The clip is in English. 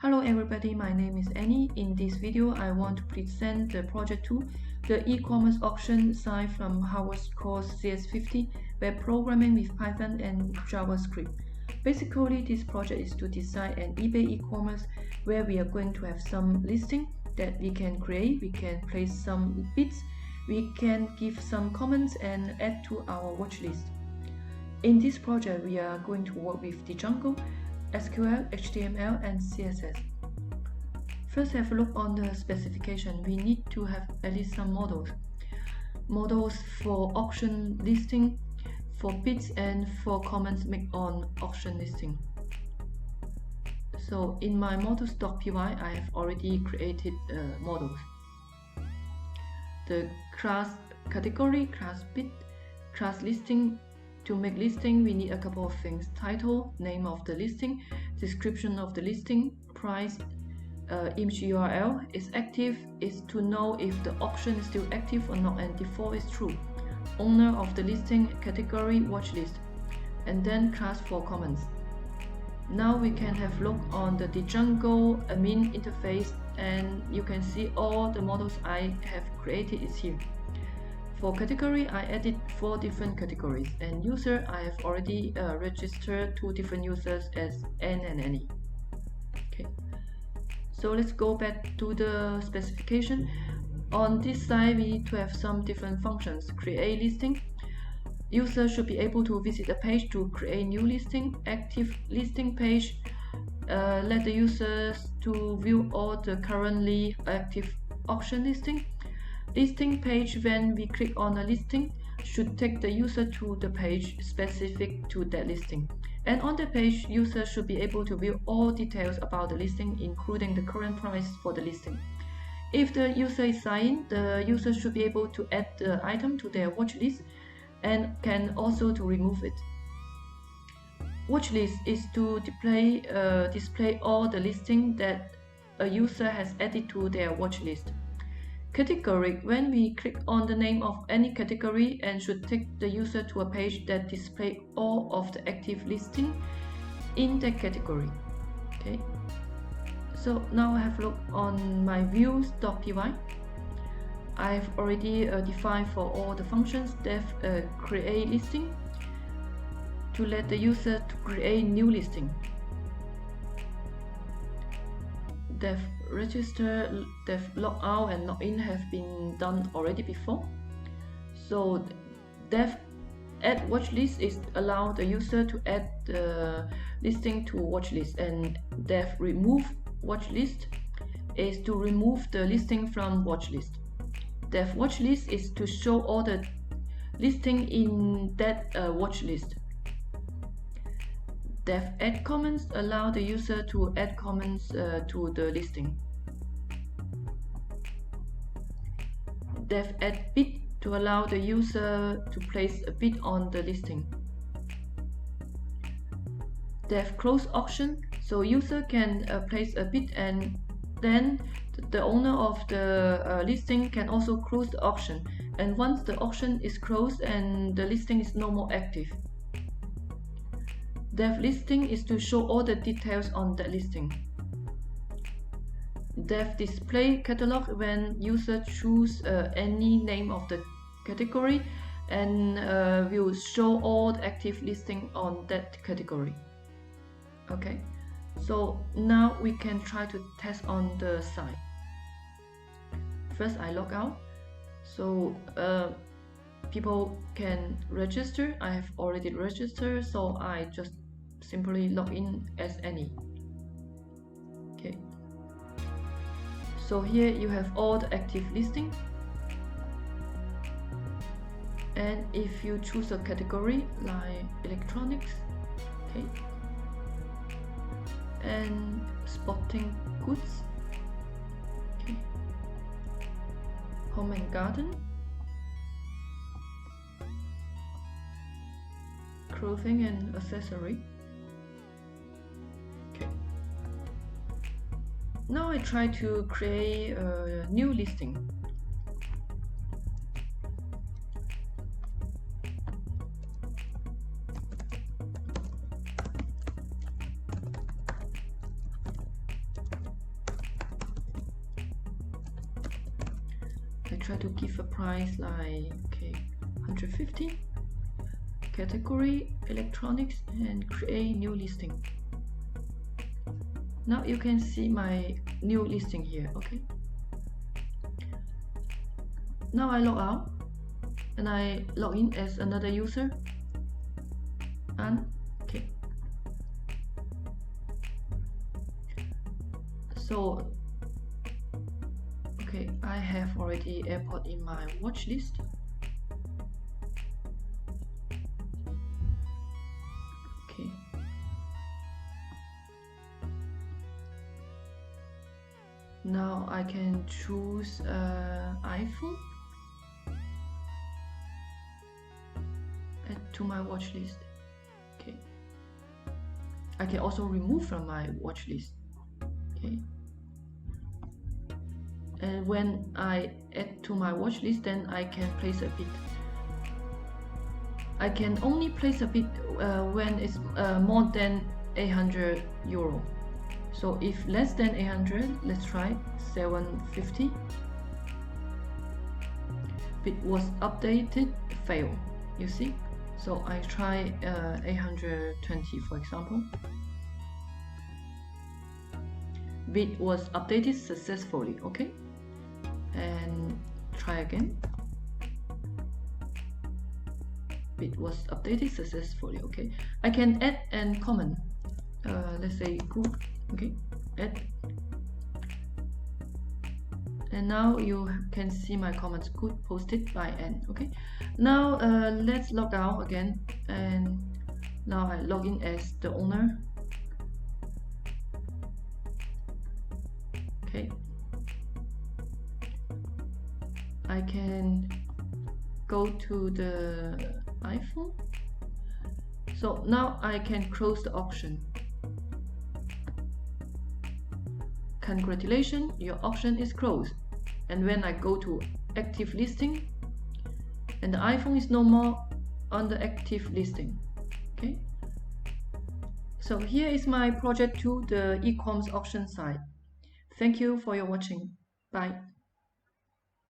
Hello everybody, my name is Annie. In this video, I want to present the project 2, the e-commerce auction site from Harvard's course CS50, web programming with Python and JavaScript. Basically, this project is to design an eBay e-commerce where we are going to have some listing that we can create, we can place some bids, we can give some comments and add to our watch list. In this project, we are going to work with the Django, SQL, HTML, and CSS. First, have a look on the specification. We need to have at least some models. Models for auction listing, for bids, and for comments made on auction listing. So in my models.py, I have already created models. The class category, class bid, class listing. To make listing, we need a couple of things: title, name of the listing, description of the listing, price, image URL, is active, is to know if the auction is still active or not, and default is true, owner of the listing, category, watch list, and then class for comments. Now we can have a look on the Django admin interface, and you can see all the models I have created is here. For category, I added 4 different categories, and user, I have already registered 2 different users as N and Annie. Okay, so let's go back to the specification. On this side, we need to have some different functions. Create listing. User should be able to visit a page to create new listing. Active listing page. Let the users to view all the currently active auction listing. Listing page, when we click on a listing, should take the user to the page specific to that listing. And on the page, user should be able to view all details about the listing, including the current price for the listing. If the user is signed, the user should be able to add the item to their watch list and can also to remove it. Watch list is to display all the listing that a user has added to their watch list. Category, when we click on the name of any category, and should take the user to a page that displays all of the active listing in that category. Okay, so now I have a look on my views.py. I've already defined for all the functions def create listing to let the user to create new listing. Def register, def log out and log in have been done already before. So def add watch list is allow the user to add the listing to watch list, and def remove watch list is to remove the listing from watch list. Def watch list is to show all the listing in that watch list. Def add comments allow the user to add comments to the listing. Def add bid to allow the user to place a bid on the listing. Def close auction, so user can place a bid, and then the owner of the listing can also close the auction, and once the auction is closed and the listing is no more active. Def listing is to show all the details on that listing. Def display catalog, when user choose any name of the category, and will show all the active listing on that category. Okay, so now we can try to test on the site. First, I log out, so people can register. I have already registered, so I just simply log in as Annie. Okay, so here you have all the active listing, and if you choose a category like electronics, okay, and sporting goods, okay, home and garden, clothing and accessory. Okay, now I try to create a new listing. try to give a price like 150. Category electronics and create new listing. Now you can see my new listing here. Okay. Now I log out and I log in as another user. And okay. So okay, I have already airport in my watch list. Okay. Now I can choose iPhone, add to my watch list. Okay. I can also remove from my watch list. Okay. And when I add to my watch list, then I can place a bid. I can only place a bid when it's more than 800 euro. So if less than 800, let's try 750. Bid was updated, fail. You see? So I try 820, for example. Bid was updated successfully. Okay, and try again. Bid was updated successfully. Okay, I can add and comment. Let's say good. Okay, add, and now you can see my comments good posted by N. Okay, now let's log out again, and now I log in as the owner. Okay, I can go to the iPhone. So now I can close the auction. Congratulations, your auction is closed. And when I go to active listing, and the iPhone is no more on the active listing. Okay, so here is my project to the e-commerce auction site. Thank you for your watching. Bye.